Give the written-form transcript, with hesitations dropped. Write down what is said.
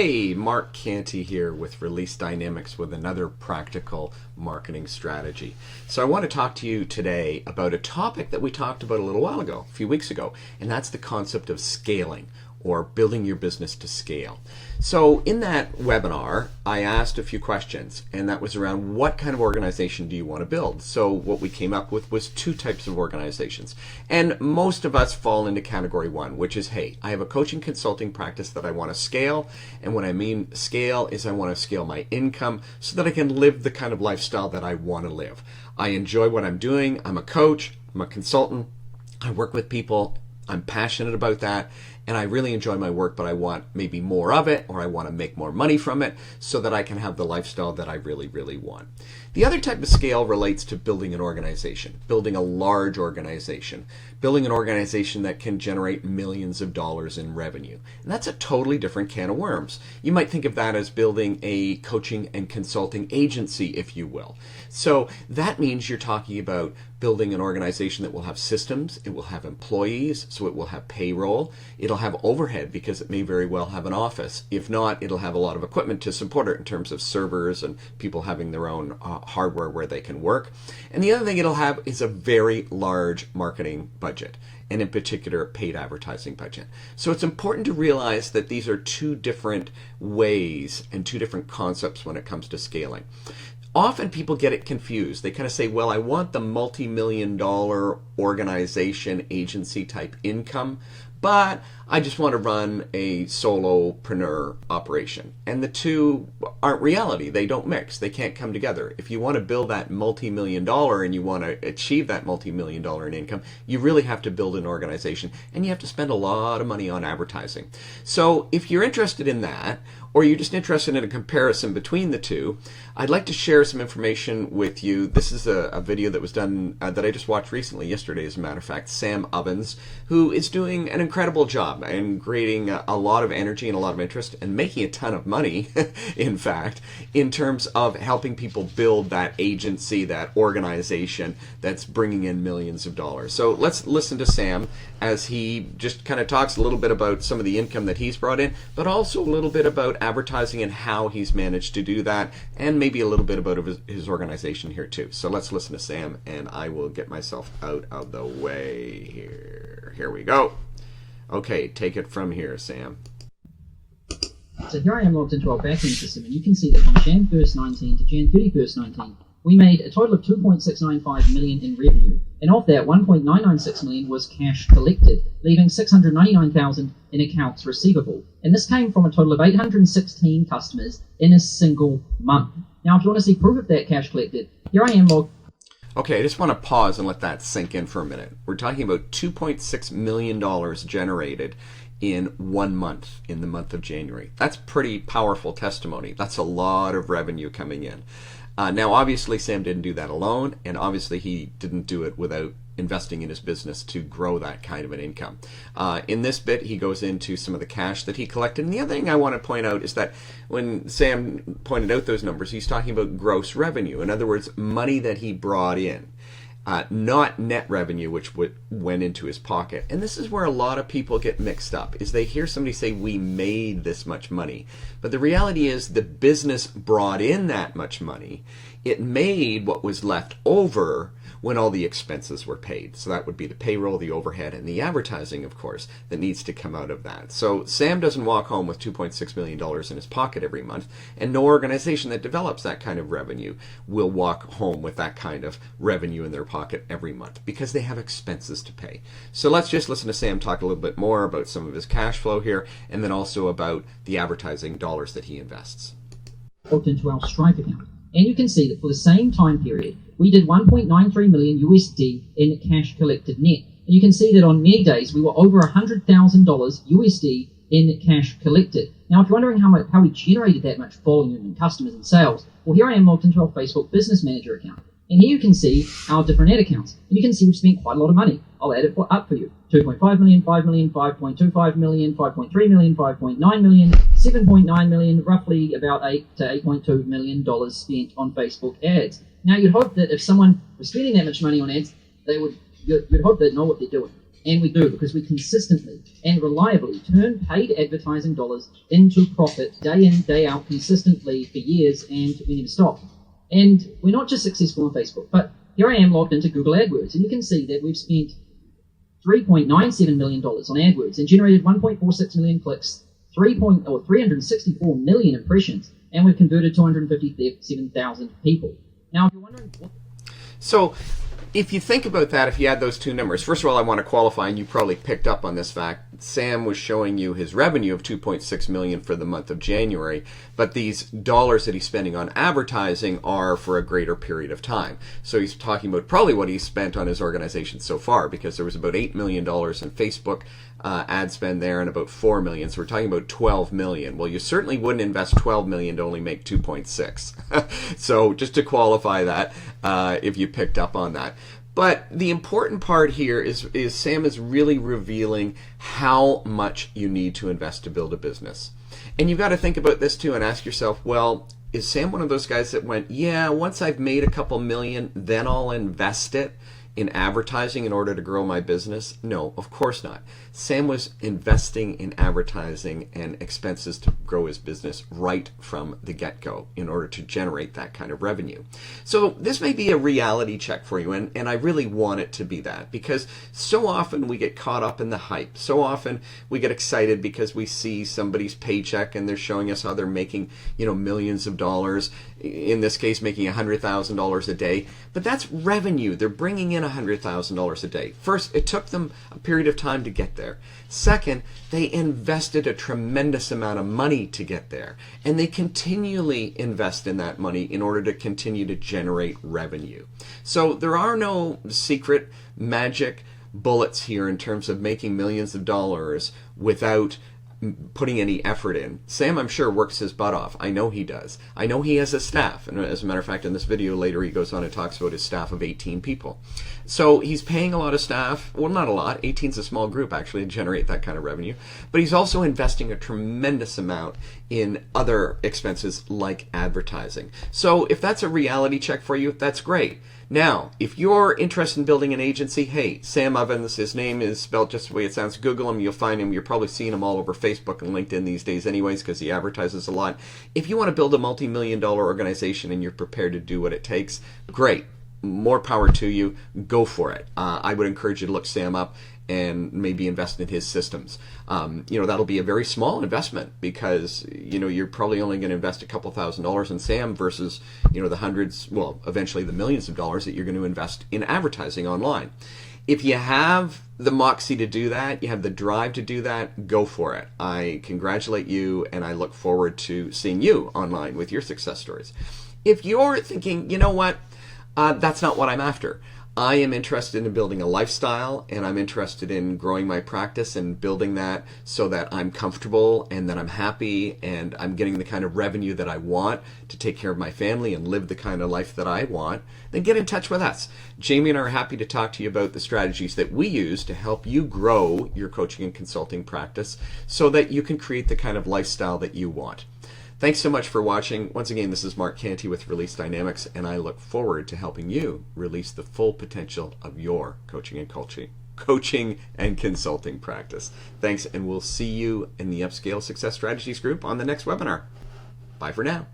Hey, Mark Kanty here with Release Dynamics with another practical marketing strategy. So I want to talk to you today about a topic that we talked about a little while ago, a few weeks ago, and that's the concept of scaling, or building your business to scale. So in that webinar, I asked a few questions, and that was around what kind of organization do you want to build? So what we came up with was two types of organizations. And most of us fall into category one, which is, hey, I have a coaching consulting practice that I want to scale. And what I mean scale is I want to scale my income so that I can live the kind of lifestyle that I want to live. I enjoy what I'm doing. I'm a coach, I'm a consultant, I work with people, I'm passionate about that, and I really enjoy my work, but I want maybe more of it, or I want to make more money from it so that I can have the lifestyle that I really, really want. The other type of scale relates to building an organization, building a large organization, building an organization that can generate millions of dollars in revenue. And that's a totally different can of worms. You might think of that as building a coaching and consulting agency, if you will. So that means you're talking about building an organization that will have systems, it will have employees, so it will have payroll, it'll have overhead because it may very well have an office. If not, it'll have a lot of equipment to support it in terms of servers and people having their own hardware where they can work. And the other thing it'll have is a very large marketing budget, and in particular paid advertising budget. So it's important to realize that these are two different ways and two different concepts when it comes to scaling. Often people get it confused. They kind of say, well, I want the multi-million-dollar organization agency type income, but I just want to run a solopreneur operation. And the two aren't reality. They don't mix. They can't come together. If you want to build that multi-million-dollar and you want to achieve that multi-million-dollar in income, you really have to build an organization, and you have to spend a lot of money on advertising. So if you're interested in that, or you're just interested in a comparison between the two, I'd like to share some information with you. This is a video that was done that I just watched recently, yesterday as a matter of fact, Sam Ovens, who is doing an incredible job and creating a lot of energy and a lot of interest and making a ton of money, in fact, in terms of helping people build that agency, that organization that's bringing in millions of dollars. So let's listen to Sam as he just kind of talks a little bit about some of the income that he's brought in, but also a little bit about advertising and how he's managed to do that, and maybe a little bit about his organization here too. So let's listen to Sam, and I will get myself out of the way here. Here we go. Okay, take it from here, Sam. So here I am logged into our backend system, and you can see that from Jan 1st 19 to Jan 31st 19, we made a total of 2.695 million in revenue, and of that 1.996 million was cash collected, leaving 699,000 in accounts receivable. And this came from a total of 816 customers in a single month. Now, if you want to see proof of that cash collected, here I am logged. Okay, I just want to pause and let that sink in for a minute. We're talking about $2.6 million generated in 1 month, in the month of January. That's pretty powerful testimony. That's a lot of revenue coming in. Now, obviously, Sam didn't do that alone, and obviously he didn't do it without investing in his business to grow that kind of an income. In this bit, he goes into some of the cash that he collected. And the other thing I want to point out is that when Sam pointed out those numbers, he's talking about gross revenue. In other words, money that he brought in. Not net revenue, which went into his pocket. And this is where a lot of people get mixed up, is they hear somebody say, we made this much money. But the reality is the business brought in that much money. It made what was left over when all the expenses were paid. So that would be the payroll, the overhead, and the advertising, of course, that needs to come out of that. So Sam doesn't walk home with $2.6 million in his pocket every month, and no organization that develops that kind of revenue will walk home with that kind of revenue in their pocket every month, because they have expenses to pay. So let's just listen to Sam talk a little bit more about some of his cash flow here, and then also about the advertising dollars that he invests. Logged into our Stripe account. And you can see that for the same time period, we did 1.93 million USD in cash collected net. And you can see that on many days, we were over $100,000 USD in cash collected. Now, if you're wondering how we generated that much volume and customers and sales, well, here I am logged into our Facebook Business Manager account. And here you can see our different ad accounts. And you can see we've spent quite a lot of money. I'll add it up for you. 2.5 million, 5 million, 5.25 million, 5.3 million, 5.9 million, 7.9 million, roughly about $8 to $8.2 million spent on Facebook ads. Now, you'd hope that if someone was spending that much money on ads, you'd hope they'd know what they're doing. And we do because we consistently and reliably turn paid advertising dollars into profit day in, day out, consistently for years, and we never stop. And we're not just successful on Facebook, but here I am logged into Google AdWords, and you can see that we've spent $3.97 million on AdWords and generated 1.46 million clicks, 364 million impressions, and we've converted 257,000 people. Now, if you're wondering what... So, if you think about that, if you add those two numbers, first of all, I want to qualify, and you probably picked up on this fact, Sam was showing you his revenue of $2.6 million for the month of January, but these dollars that he's spending on advertising are for a greater period of time. So he's talking about probably what he's spent on his organization so far, because there was about $8 million in Facebook ad spend there and about $4 million. So we're talking about $12 million. Well, you certainly wouldn't invest $12 million to only make 2.6. So just to qualify that, if you picked up on that. But the important part here is Sam is really revealing how much you need to invest to build a business. And you've got to think about this too and ask yourself, well, is Sam one of those guys that went, yeah, once I've made a couple million, then I'll invest it in advertising in order to grow my business? No, of course not. Sam was investing in advertising and expenses to grow his business right from the get-go in order to generate that kind of revenue. So this may be a reality check for you, and I really want it to be that, because so often we get caught up in the hype. So often we get excited because we see somebody's paycheck and they're showing us how they're making, millions of dollars, in this case making $100,000 a day. But that's revenue. They're bringing in $100,000 a day. First, it took them a period of time to get there. Second, they invested a tremendous amount of money to get there. And they continually invest in that money in order to continue to generate revenue. So there are no secret magic bullets here in terms of making millions of dollars without putting any effort in. Sam, I'm sure, works his butt off. I know he does. I know he has a staff. And as a matter of fact, in this video later, he goes on and talks about his staff of 18 people. So he's paying a lot of staff. Well, not a lot. 18 is a small group, actually, to generate that kind of revenue. But he's also investing a tremendous amount in other expenses like advertising. So if that's a reality check for you, that's great. Now, if you're interested in building an agency, hey, Sam Ovens, his name is spelled just the way it sounds. Google him, you'll find him. You're probably seeing him all over Facebook and LinkedIn these days anyways, because he advertises a lot. If you want to build a multi-million-dollar organization and you're prepared to do what it takes, great. More power to you. Go for it. I would encourage you to look Sam up and maybe invest in his systems. That'll be a very small investment because, you're probably only going to invest a couple $1,000s in Sam versus, the hundreds, well, eventually the millions of dollars that you're going to invest in advertising online. If you have the moxie to do that, you have the drive to do that, go for it. I congratulate you, and I look forward to seeing you online with your success stories. If you're thinking, you know what, that's not what I'm after. I am interested in building a lifestyle, and I'm interested in growing my practice and building that so that I'm comfortable and that I'm happy and I'm getting the kind of revenue that I want to take care of my family and live the kind of life that I want, then get in touch with us. Jamie and I are happy to talk to you about the strategies that we use to help you grow your coaching and consulting practice so that you can create the kind of lifestyle that you want. Thanks so much for watching. Once again, this is Mark Kanty with Release Dynamics, and I look forward to helping you release the full potential of your coaching and consulting practice. Thanks, and we'll see you in the Upscale Success Strategies group on the next webinar. Bye for now.